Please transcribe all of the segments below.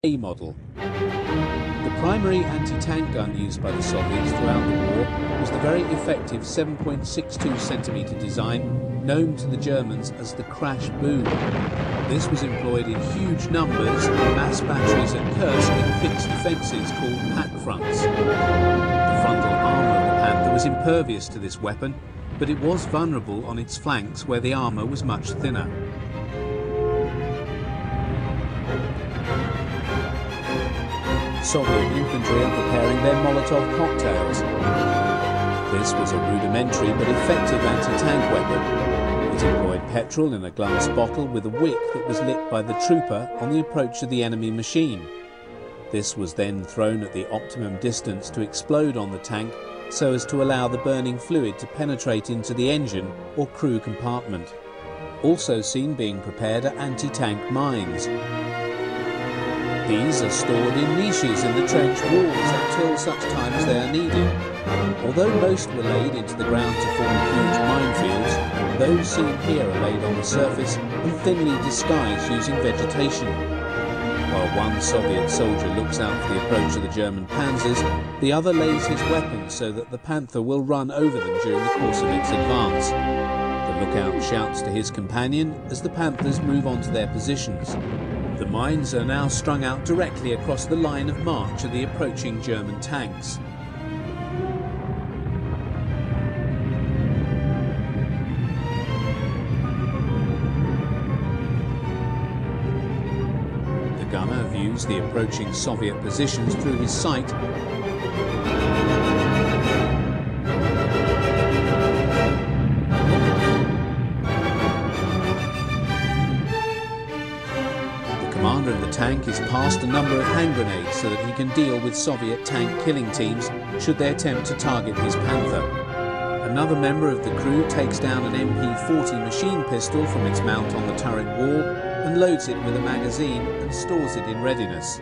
A model. The primary anti-tank gun used by the Soviets throughout the war was the very effective 7.62 centimeter design known to the Germans as the crash boom. This was employed in huge numbers in mass batteries at Kursk in fixed defences called pack fronts. The frontal armour of the Panther was impervious to this weapon, but it was vulnerable on its flanks where the armour was much thinner. Soviet infantry are preparing their Molotov cocktails. This was a rudimentary but effective anti-tank weapon. It employed petrol in a glass bottle with a wick that was lit by the trooper on the approach of the enemy machine. This was then thrown at the optimum distance to explode on the tank so as to allow the burning fluid to penetrate into the engine or crew compartment. Also seen being prepared are anti-tank mines. These are stored in niches in the trench walls until such time as they are needed. Although most were laid into the ground to form huge minefields, those seen here are laid on the surface and thinly disguised using vegetation. While one Soviet soldier looks out for the approach of the German panzers, the other lays his weapons so that the Panther will run over them during the course of its advance. The lookout shouts to his companion as the Panthers move on to their positions. The mines are now strung out directly across the line of march of the approaching German tanks. The gunner views the approaching Soviet positions through his sight . The commander of the tank is passed a number of hand grenades so that he can deal with Soviet tank killing teams should they attempt to target his Panther. Another member of the crew takes down an MP-40 machine pistol from its mount on the turret wall and loads it with a magazine and stores it in readiness.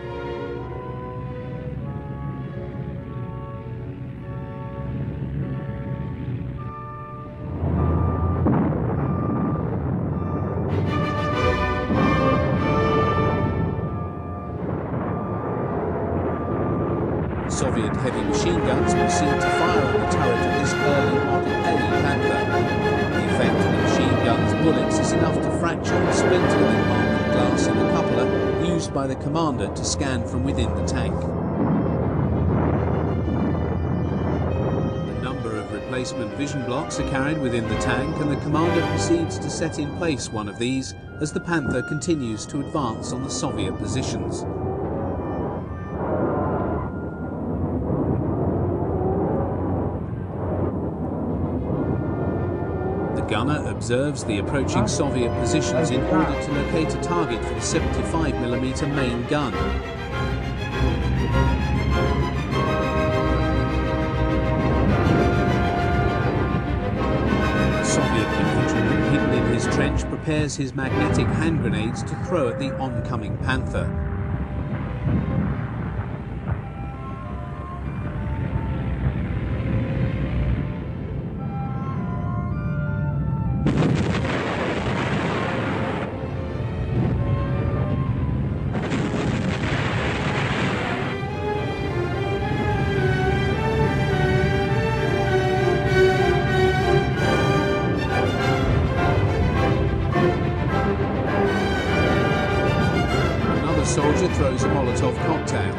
Soviet heavy machine guns were seen to fire on the turret of this early Model A Panther. The effect of the machine gun's bullets is enough to fracture and splinter the armoured glass in the cupola used by the commander to scan from within the tank. A number of replacement vision blocks are carried within the tank, and the commander proceeds to set in place one of these as the Panther continues to advance on the Soviet positions. The gunner observes the approaching Soviet positions in order to locate a target for the 75mm main gun. The Soviet infantryman hidden in his trench prepares his magnetic hand grenades to throw at the oncoming Panther. Soldier throws a Molotov cocktail.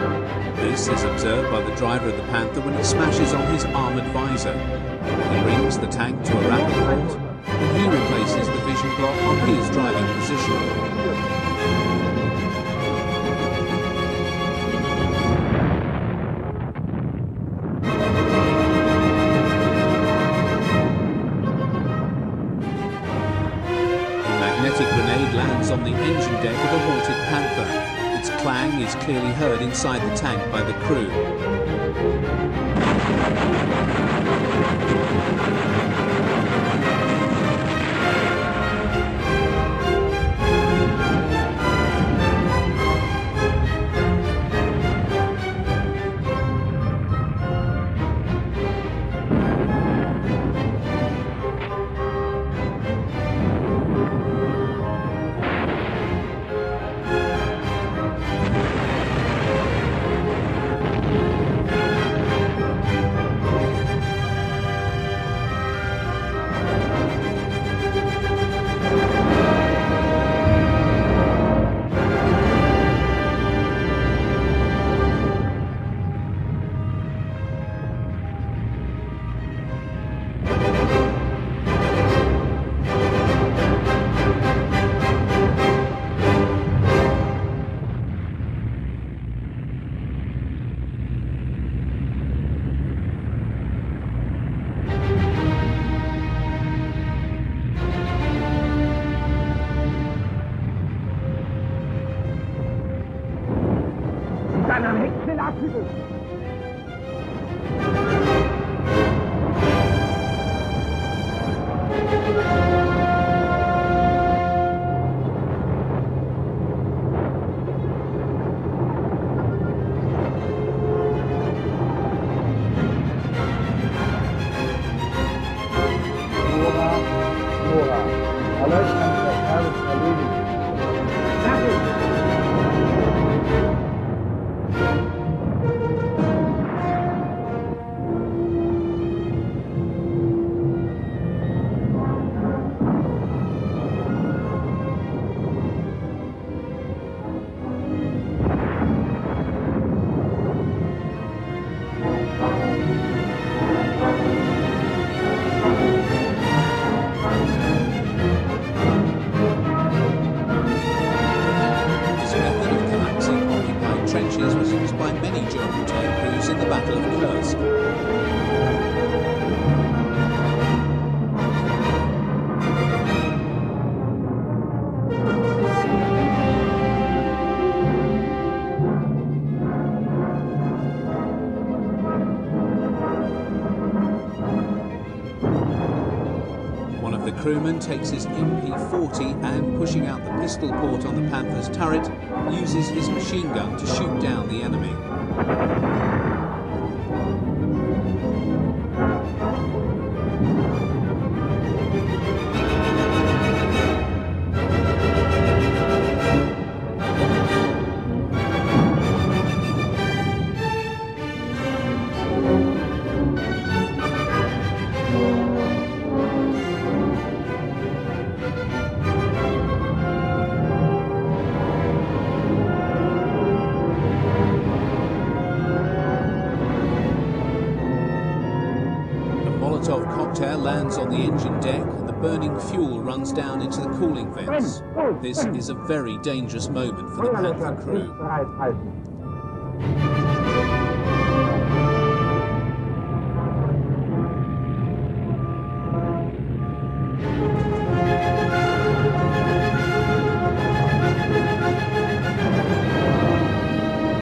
This is observed by the driver of the Panther when it smashes on his armoured visor. He brings the tank to a rapid halt, and he replaces the vision block on his driving position. The magnetic grenade lands on the engine deck of a halted Panther. Its clang is clearly heard inside the tank by the crew. Dann am Heck schnell abhügeln! Alles kann der Kerl erledigen. Trenches was used by many German tank crews in the Battle of Kursk. One of the crewmen takes his MP40 and, pushing out the pistol port on the Panther's turret, uses his machine gun to shoot down the enemy. Molotov cocktail lands on the engine deck and the burning fuel runs down into the cooling vents. This is a very dangerous moment for the Panther crew.